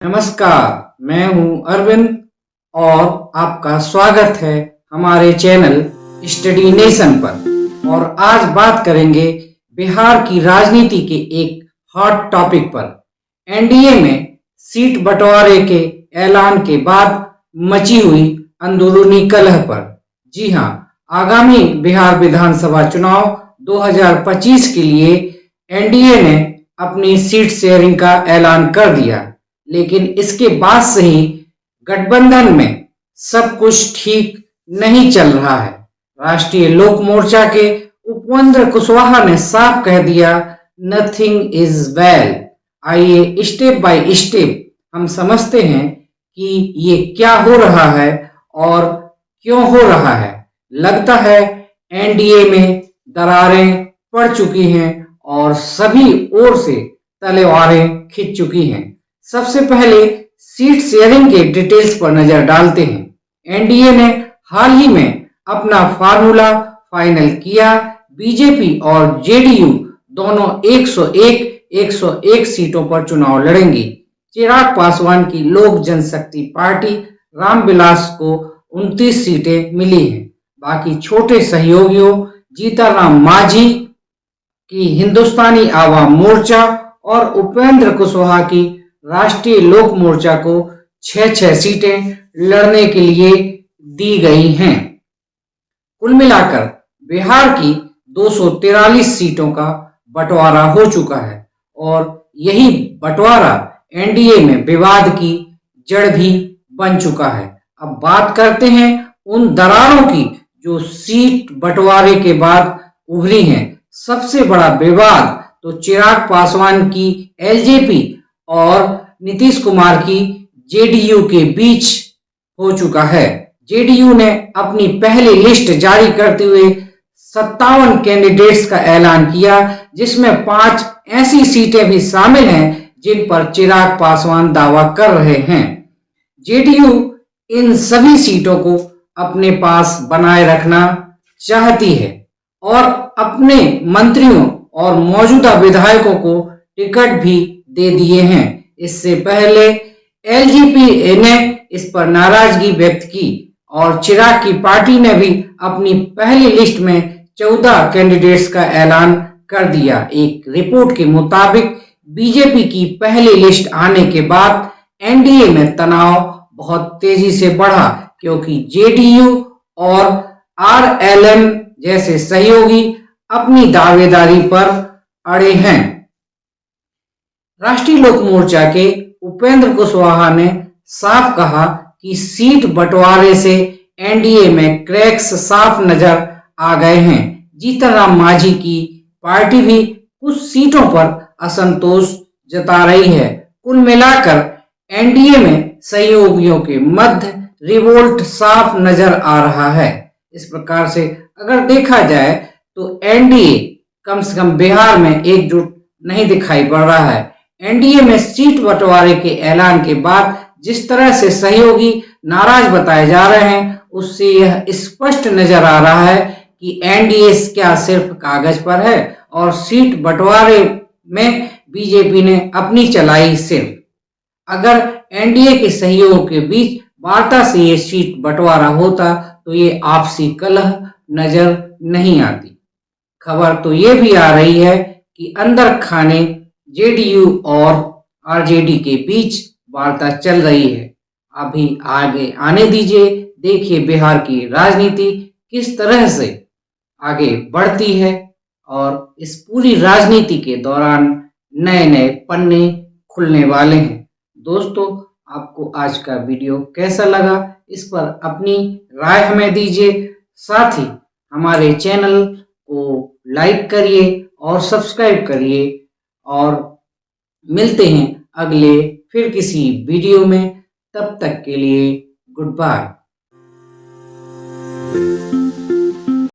नमस्कार, मैं हूं अरविंद और आपका स्वागत है हमारे चैनल स्टडी नेशन पर। और आज बात करेंगे बिहार की राजनीति के एक हॉट टॉपिक पर। एनडीए में सीट बंटवारे के ऐलान के बाद मची हुई अंदरूनी कलह पर। जी हां, आगामी बिहार विधानसभा चुनाव 2025 के लिए एनडीए ने अपनी सीट शेयरिंग का ऐलान कर दिया, लेकिन इसके बाद से ही गठबंधन में सब कुछ ठीक नहीं चल रहा है। राष्ट्रीय लोक मोर्चा के उपेंद्र कुशवाहा ने साफ कह दिया, नथिंग इज वेल। आइए स्टेप बाय स्टेप हम समझते हैं कि ये क्या हो रहा है और क्यों हो रहा है। लगता है एनडीए में दरारें पड़ चुकी हैं और सभी ओर से तलवारें खिंच चुकी हैं। सबसे पहले सीट शेयरिंग के डिटेल्स पर नजर डालते हैं। एनडीए ने हाल ही में अपना फार्मूला फाइनल किया। बीजेपी और जेडीयू दोनों 101 सीटों पर चुनाव लड़ेंगी। चिराग पासवान की लोक जनशक्ति पार्टी रामविलास को 29 सीटें मिली हैं। बाकी छोटे सहयोगियों जीतनराम मांझी की हिंदुस्तानी आवाम मोर्चा और उपेंद्र कुशवाहा की राष्ट्रीय लोक मोर्चा को 6 सीटें लड़ने के लिए दी गई हैं। कुल मिलाकर बिहार की 243 सीटों का बंटवारा हो चुका है और यही बंटवारा एनडीए में विवाद की जड़ भी बन चुका है। अब बात करते हैं उन दरारों की जो सीट बंटवारे के बाद उभरी हैं। सबसे बड़ा विवाद तो चिराग पासवान की एलजेपी और नीतीश कुमार की जेडीयू के बीच हो चुका है। जेडीयू ने अपनी पहली लिस्ट जारी करते हुए 57 कैंडिडेट्स का ऐलान किया, जिसमें 5 ऐसी सीटें भी शामिल हैं जिन पर चिराग पासवान दावा कर रहे हैं। जेडीयू इन सभी सीटों को अपने पास बनाए रखना चाहती है और अपने मंत्रियों और मौजूदा विधायकों को टिकट भी दे दिए हैं। इससे पहले एलजेपी ने इस पर नाराजगी व्यक्त की और चिराग की पार्टी ने भी अपनी पहली लिस्ट में 14 कैंडिडेट्स का ऐलान कर दिया। एक रिपोर्ट के मुताबिक बीजेपी की पहली लिस्ट आने के बाद एनडीए में तनाव बहुत तेजी से बढ़ा, क्योंकि जेडीयू और आरएलएम जैसे सहयोगी अपनी दावेदारी पर अड़े हैं। राष्ट्रीय लोक मोर्चा के उपेंद्र कुशवाहा ने साफ कहा कि सीट बंटवारे से एनडीए में क्रैक्स साफ नजर आ गए हैं। जीतनराम मांझी की पार्टी भी कुछ सीटों पर असंतोष जता रही है। कुल मिलाकर एनडीए में सहयोगियों के मध्य रिवोल्ट साफ नजर आ रहा है। इस प्रकार से अगर देखा जाए तो एनडीए कम से कम बिहार में एकजुट नहीं दिखाई पड़ रहा है। एनडीए में सीट बंटवारे के ऐलान के बाद जिस तरह से सहयोगी नाराज बताए जा रहे हैं, उससे यह स्पष्ट नजर आ रहा है कि एनडीए क्या सिर्फ कागज पर है और सीट बंटवारे में बीजेपी ने अपनी चलाई सिर्फ। अगर एनडीए के सहयोगियों के बीच वार्ता से ये सीट बंटवारा होता तो ये आपसी कलह नजर नहीं आती। खबर तो ये भी आ रही है कि अंदर खाने जेडीयू और आरजेडी के बीच वार्ता चल रही है। अभी आगे आने दीजिए, देखिए बिहार की राजनीति किस तरह से आगे बढ़ती है और इस पूरी राजनीति के दौरान नए नए पन्ने खुलने वाले हैं। दोस्तों, आपको आज का वीडियो कैसा लगा, इस पर अपनी राय हमें दीजिए। साथ ही हमारे चैनल को लाइक करिए और सब्सक्राइब करिए और मिलते हैं अगले फिर किसी वीडियो में। तब तक के लिए गुड बाय।